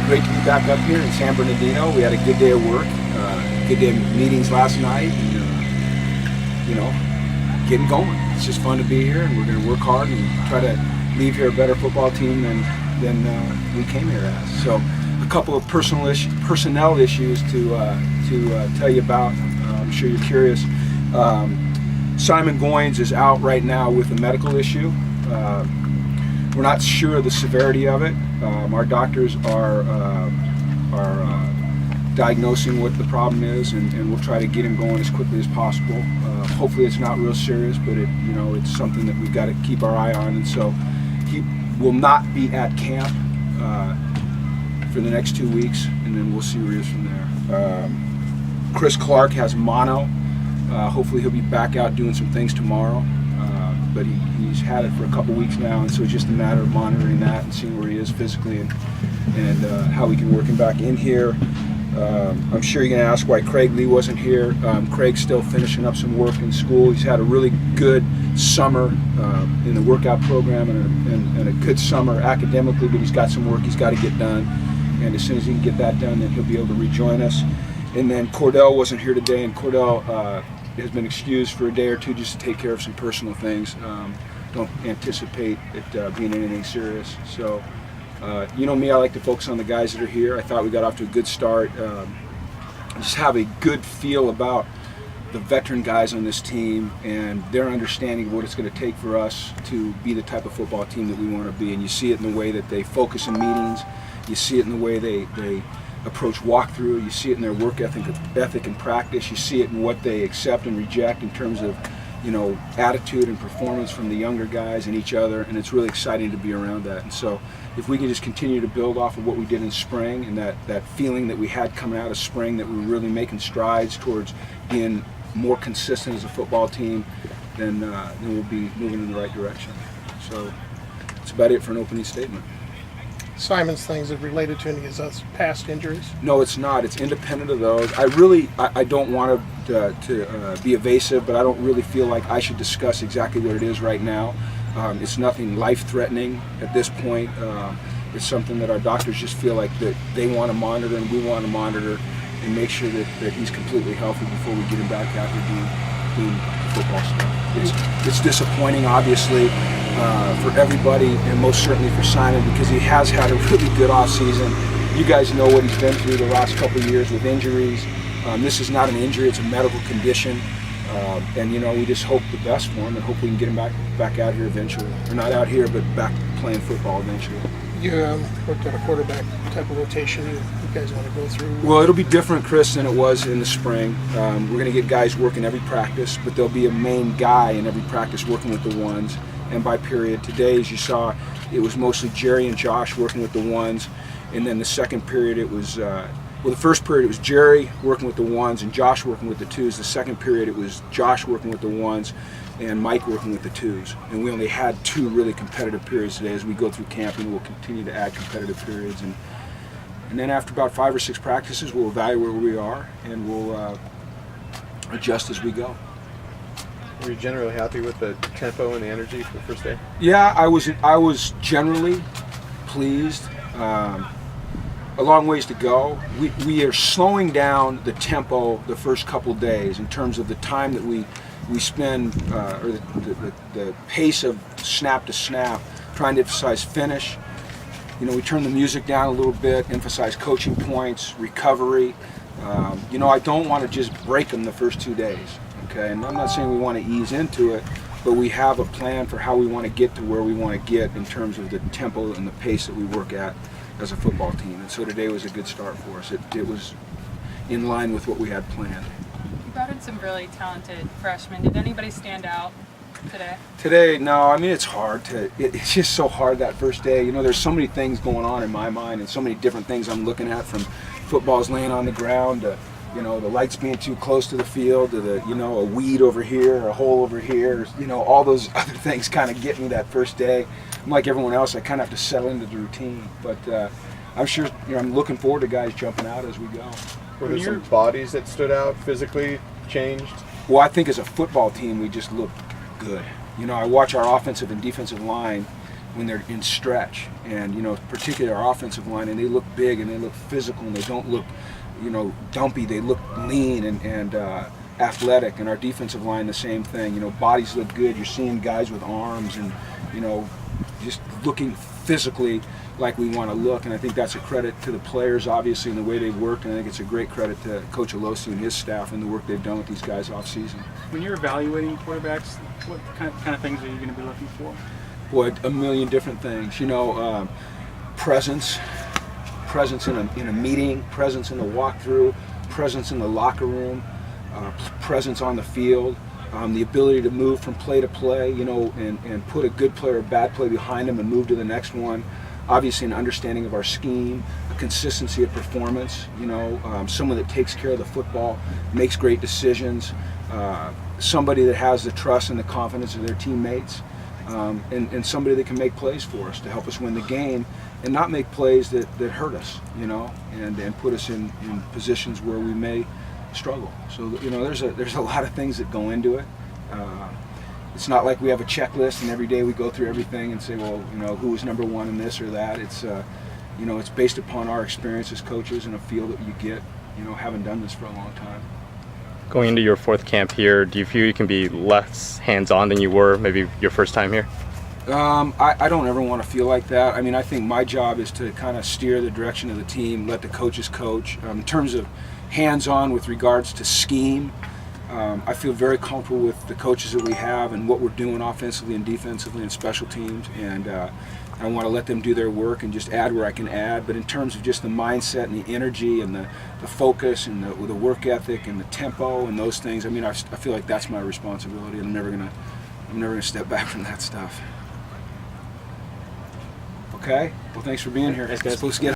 Great to be back up here in San Bernardino. We had a good day of work, good day of meetings last night, and getting going. It's just fun to be here, and we're going to work hard and try to leave here a better football team than we came here as. So, a couple of personnel issues to tell you about. I'm sure you're curious. Simon Goins is out right now with a medical issue. We're not sure of the severity of it. Our doctors are diagnosing what the problem is, and we'll try to get him going as quickly as possible. Hopefully, it's not real serious, but it's something that we've got to keep our eye on. And so, he will not be at camp for the next 2 weeks, and then we'll see where he is from there. Chris Clark has mono. Hopefully, he'll be back out doing some things tomorrow. But he's had it for a couple weeks now, and so it's just a matter of monitoring that and seeing where he is physically and how we can work him back in here. I'm sure you're going to ask why Craig Lee wasn't here. Craig's still finishing up some work in school. He's had a really good summer in the workout program and a good summer academically, but he's got some work he's got to get done. And as soon as he can get that done, then he'll be able to rejoin us. And then Cordell wasn't here today, and Cordell has been excused for a day or two just to take care of some personal things. Don't anticipate it being anything serious. So, you know me, I like to focus on the guys that are here. I thought we got off to a good start. Just have a good feel about the veteran guys on this team and their understanding of what it's going to take for us to be the type of football team that we want to be. And you see it in the way that they focus in meetings. You see it in the way they approach walkthrough. You see it in their work ethic and practice. You see it in what they accept and reject in terms of, attitude and performance from the younger guys and each other, and it's really exciting to be around that. And so if we can just continue to build off of what we did in spring and that feeling that we had coming out of spring, that we were really making strides towards being more consistent as a football team, then we'll be moving in the right direction. So that's about it for an opening statement. Simon's things are related to any of his past injuries? No, it's not. It's independent of those. I don't want to be evasive, but I don't really feel like I should discuss exactly what it is right now. It's nothing life-threatening at this point. It's something that our doctors just feel like that they want to monitor, and we want to monitor and make sure that he's completely healthy before we get him back out here doing football stuff. It's disappointing, obviously, for everybody, and most certainly for Simon, because he has had a really good offseason. You guys know what he's been through the last couple of years with injuries. This is not an injury, it's a medical condition. And we just hope the best for him and hope we can get him back out here eventually. Or not out here, but back playing football eventually. You looked at a quarterback type of rotation you guys want to go through? Well, it'll be different, Chris, than it was in the spring. We're going to get guys working every practice, but there'll be a main guy in every practice working with the ones. And by period, today, as you saw, it was mostly Jerry and Josh working with the ones. And then the second period, it was, the first period it was Jerry working with the ones and Josh working with the twos. The second period, it was Josh working with the ones and Mike working with the twos. And we only had 2 really competitive periods today. As we go through camping, we'll continue to add competitive periods. And then after about 5 or 6 practices, we'll evaluate where we are and we'll adjust as we go. Were you generally happy with the tempo and the energy for the first day? Yeah, I was generally pleased. A long ways to go. We are slowing down the tempo the first couple days in terms of the time that we spend, or the pace of snap to snap, trying to emphasize finish. We turn the music down a little bit, emphasize coaching points, recovery. I don't want to just break them the first 2 days. Okay, and I'm not saying we want to ease into it, but we have a plan for how we want to get to where we want to get in terms of the tempo and the pace that we work at as a football team. And so today was a good start for us. It was in line with what we had planned. You brought in some really talented freshmen. Did anybody stand out today? Today, no. I mean, it's hard it's just so hard that first day. There's so many things going on in my mind and so many different things I'm looking at, from footballs laying on the ground to the lights being too close to the field, to a weed over here, or a hole over here, all those other things kind of get me that first day. I'm like everyone else, I kind of have to settle into the routine. But I'm sure, I'm looking forward to guys jumping out as we go. Were there some bodies that stood out, physically changed? Well, I think as a football team, we just looked good. I watch our offensive and defensive line, when they're in stretch, and particularly our offensive line, and they look big and they look physical and they don't look dumpy. They look lean and athletic, and our defensive line the same thing. Bodies look good. You're seeing guys with arms and just looking physically like we want to look, and I think that's a credit to the players, obviously, in the way they've worked, and I think it's a great credit to Coach Alosi and his staff and the work they've done with these guys off season. When you're evaluating quarterbacks, what kind of things are you going to be looking for? Boy, a million different things. Presence in a meeting, presence in the walkthrough, presence in the locker room, presence on the field, the ability to move from play to play, and put a good play or a bad play behind them and move to the next one. Obviously, an understanding of our scheme, a consistency of performance, someone that takes care of the football, makes great decisions, somebody that has the trust and the confidence of their teammates, and somebody that can make plays for us to help us win the game and not make plays that hurt us, and put us in positions where we may struggle. So, there's a lot of things that go into it. It's not like we have a checklist and every day we go through everything and say, well, who was number one in this or that. It's, it's based upon our experience as coaches and a feel that you get, having done this for a long time. Going into your fourth camp here, do you feel you can be less hands-on than you were maybe your first time here? I don't ever want to feel like that. I mean, I think my job is to kind of steer the direction of the team, let the coaches coach. In terms of hands-on with regards to scheme, I feel very comfortable with the coaches that we have and what we're doing offensively and defensively and special teams, and I want to let them do their work and just add where I can add. But in terms of just the mindset and the energy and the focus and the work ethic and the tempo and those things, I mean, I feel like that's my responsibility, and I'm never gonna step back from that stuff. Okay? Well, thanks for being here. Thanks, guys. Supposed to get